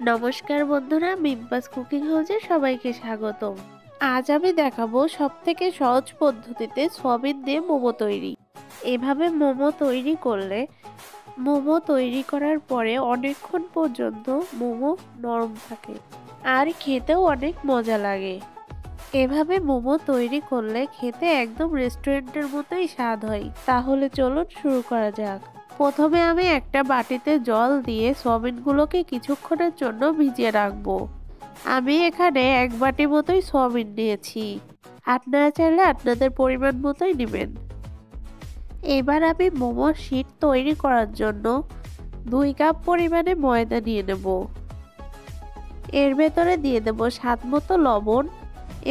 নমস্কার বন্ধুরা, মিম্পাস কুকিং হাউসে সবাইকে স্বাগতম। আজ আমি দেখাবো সবথেকে সহজ পদ্ধতিতে সয়াবিন দিয়ে মোমো তৈরি। এভাবে মোমো তৈরি করলে মোমো তৈরি করার পরে অনেকক্ষণ পর্যন্ত মোমো নরম থাকে আর খেতেও অনেক মজা লাগে। এভাবে মোমো তৈরি করলে খেতে একদম রেস্টুরেন্টের মতোই স্বাদ হয়। তাহলে চলুন শুরু করা যাক। প্রথমে আমি একটা বাটিতে জল দিয়ে সয়াবিনগুলোকে কিছুক্ষণের জন্য ভিজিয়ে রাখবো। আমি এখানে এক বাটি মতোই সয়াবিন নিয়েছি, আপনারা চাইলে আপনাদের পরিমাণ মতোই নেবেন। এবার আমি মোমোর শীট তৈরি করার জন্য 2 কাপ পরিমাণে ময়দা নিয়ে নেব। এর ভেতরে দিয়ে দেব স্বাদ মতো লবণ।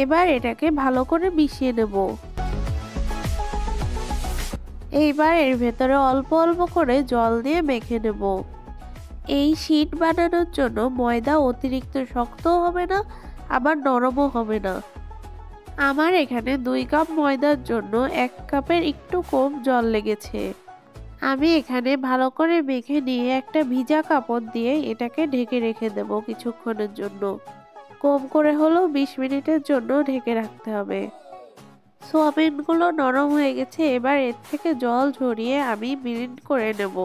এবার এটাকে ভালো করে মিশিয়ে নেব। এইবার এর ভেতরে অল্প অল্প করে জল দিয়ে মেখে নেব। এই শীট বানানোর জন্য ময়দা অতিরিক্ত শক্তও হবে না, আবার নরমও হবে না। আমার এখানে 2 কাপ ময়দার জন্য 1 কাপের একটু কম জল লেগেছে। আমি এখানে ভালো করে মেখে নিয়ে একটা ভিজা কাপড় দিয়ে এটাকে ঢেকে রেখে দেব কিছুক্ষণের জন্য। কম করে হলেও 20 মিনিটের জন্য ঢেকে রাখতে হবে। সয়াবিনগুলো নরম হয়ে গেছে, এবার এর থেকে জল ঝরিয়ে আমি ব্লেন্ড করে নেব।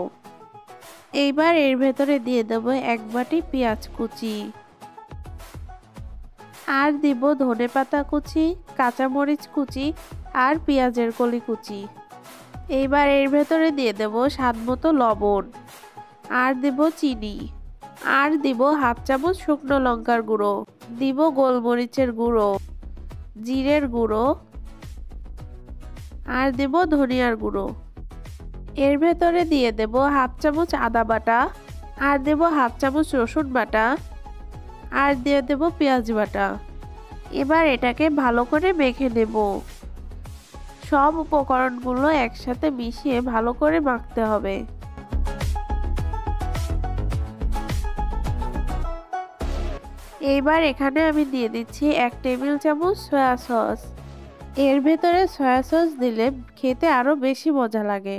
এইবার এর ভেতরে দিয়ে দেব 1 বাটি পেঁয়াজ কুচি, আর দিব ধনেপাতা কুচি, কাঁচামরিচ কুচি আর পেঁয়াজের কলি কুচি। এইবার এর ভেতরে দিয়ে দেব স্বাদ মতো লবণ, আর দেব চিনি, আর দিব হাফ চামচ শুকনো লঙ্কার গুঁড়ো, দিব গোলমরিচের গুঁড়ো, জিরের গুঁড়ো, আর দেব ধনিয়ার গুঁড়ো। এর ভেতরে দিয়ে দেব হাফ চামচ আদা বাটা, আর দেব হাফ চামচ রসুন বাটা, আর দিয়ে দেব পেঁয়াজ বাটা। এবার এটাকে ভালো করে মেখে নেব। সব উপকরণগুলো একসাথে মিশিয়ে ভালো করে মাখতে হবে। এইবার এখানে আমি দিয়ে দিচ্ছি 1 টেবিল চামচ সয়া সস। এর ভেতরে সয়া সস দিলে খেতে আরো বেশি মজা লাগে।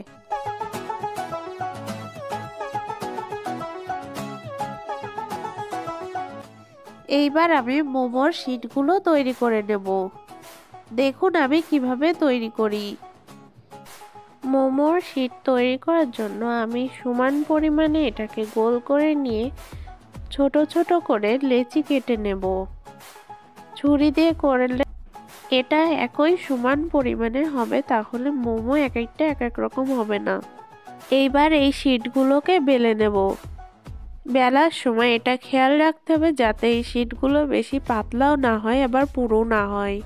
এইবার আমি মোমোর শীটগুলো তৈরি করে নেব। দেখুন আমি কিভাবে তৈরি করি। মোমোর শীট তৈরি করার জন্য আমি সমান পরিমাণে এটাকে গোল করে নিয়ে ছোট ছোট করে লেচি কেটে নেব। ছুরি দিয়ে করলে এটা একই সমান পরিমাণে হবে, তাহলে মোমো এক একটা এক এক রকম হবে না। এইবার এই শীটগুলোকে বেলে নেব। বেলার সময় এটা খেয়াল রাখতে হবে যাতে এই শীটগুলো বেশি পাতলাও না হয়, আবার পুরো না হয়।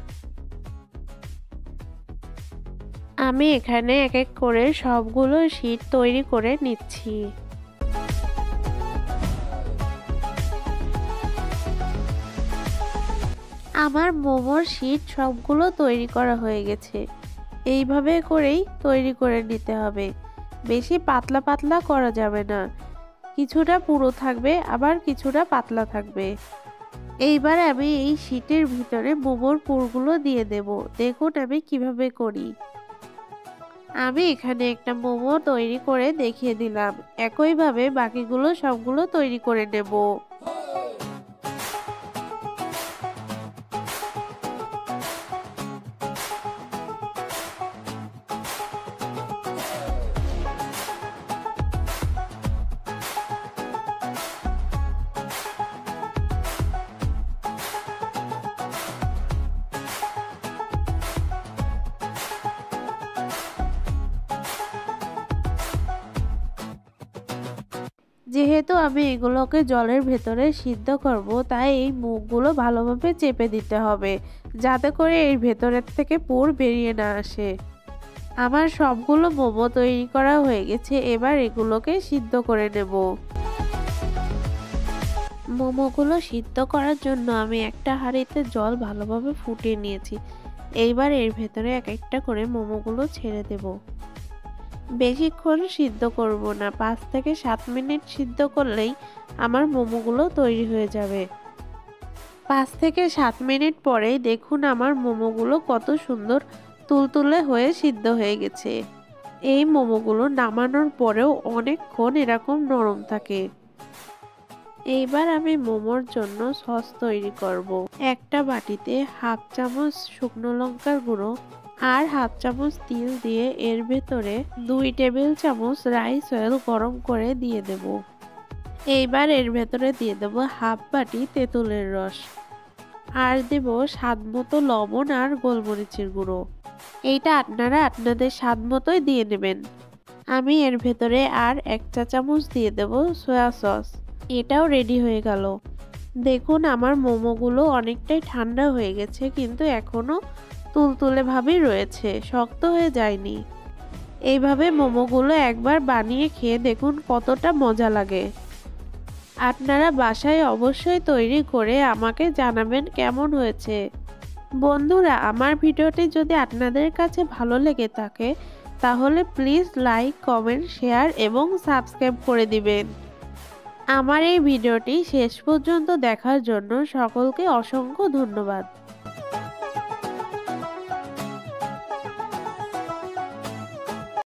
আমি এখানে এক এক করে সবগুলো শীট তৈরি করে নিচ্ছি। আমার মোমোর শীট সবগুলো তৈরি করা হয়ে গেছে। এইভাবে করেই তৈরি করে নিতে হবে, বেশি পাতলা পাতলা করা যাবে না। কিছুটা পুরো থাকবে, আবার কিছুটা পাতলা থাকবে। এইবার আমি এই শীটের ভিতরে মোমোর পুরগুলো দিয়ে দেব। দেখুন আমি কিভাবে করি। আমি এখানে একটা মোমো তৈরি করে দেখিয়ে দিলাম। একইভাবে বাকিগুলো সবগুলো তৈরি করে নেব। যেহেতু আমি এগুলোকে জলের ভেতরে সিদ্ধ করব, তাই এই মুখগুলো ভালোভাবে চেপে দিতে হবে যাতে করে এর ভেতরের থেকে পুর বেরিয়ে না আসে। আমার সবগুলো মোমো তৈরি করা হয়ে গেছে। এবার এগুলোকে সিদ্ধ করে নেব। মোমোগুলো সিদ্ধ করার জন্য আমি একটা হাঁড়িতে জল ভালোভাবে ফুটিয়ে নিয়েছি। এইবার এর ভেতরে এক একটা করে মোমোগুলো ছেড়ে দেব। বেশিক্ষণ সিদ্ধ করব না, 5 থেকে 7 মিনিট সিদ্ধ করলেই আমার মোমোগুলো তৈরি হয়ে যাবে। 5 থেকে 7 মিনিট পরেই দেখুন আমার মোমোগুলো কত সুন্দর তুলতুলে হয়ে সিদ্ধ হয়ে গেছে। এই মোমোগুলো নামানোর পরেও অনেকক্ষণ এরকম নরম থাকে। এইবার আমি মোমোর জন্য সস তৈরি করব। একটা বাটিতে হাফ চামচ শুকনো লঙ্কার গুঁড়ো আর হাফ চামচ তিল দিয়ে এর ভেতরে 2 টেবিল চামচ রাইস অয়েল গরম করে দিয়ে দেব। এইবার এর ভেতরে দিয়ে দেব হাফ বাটি তেঁতুলের রস আর দেব স্বাদ মতো লবণ আর গোলমরিচের গুঁড়ো। এইটা আপনারা আপনাদের স্বাদ মতোই দিয়ে নেবেন। আমি এর ভেতরে আর 1 চা চামচ দিয়ে দেব সয়া সস। এটাও রেডি হয়ে গেল। দেখুন আমার মোমোগুলো অনেকটাই ঠান্ডা হয়ে গেছে, কিন্তু এখনো তুলতুলে ভাবেই রয়েছে, শক্ত হয়ে যায়নি। এইভাবে মোমোগুলো একবার বানিয়ে খেয়ে দেখুন কতটা মজা লাগে। আপনারা বাসায় অবশ্যই তৈরি করে আমাকে জানাবেন কেমন হয়েছে। বন্ধুরা, আমার ভিডিওটি যদি আপনাদের কাছে ভালো লেগে থাকে তাহলে প্লিজ লাইক, কমেন্ট, শেয়ার এবং সাবস্ক্রাইব করে দিবেন। আমার এই ভিডিওটি শেষ পর্যন্ত দেখার জন্য সকলকে অসংখ্য ধন্যবাদ।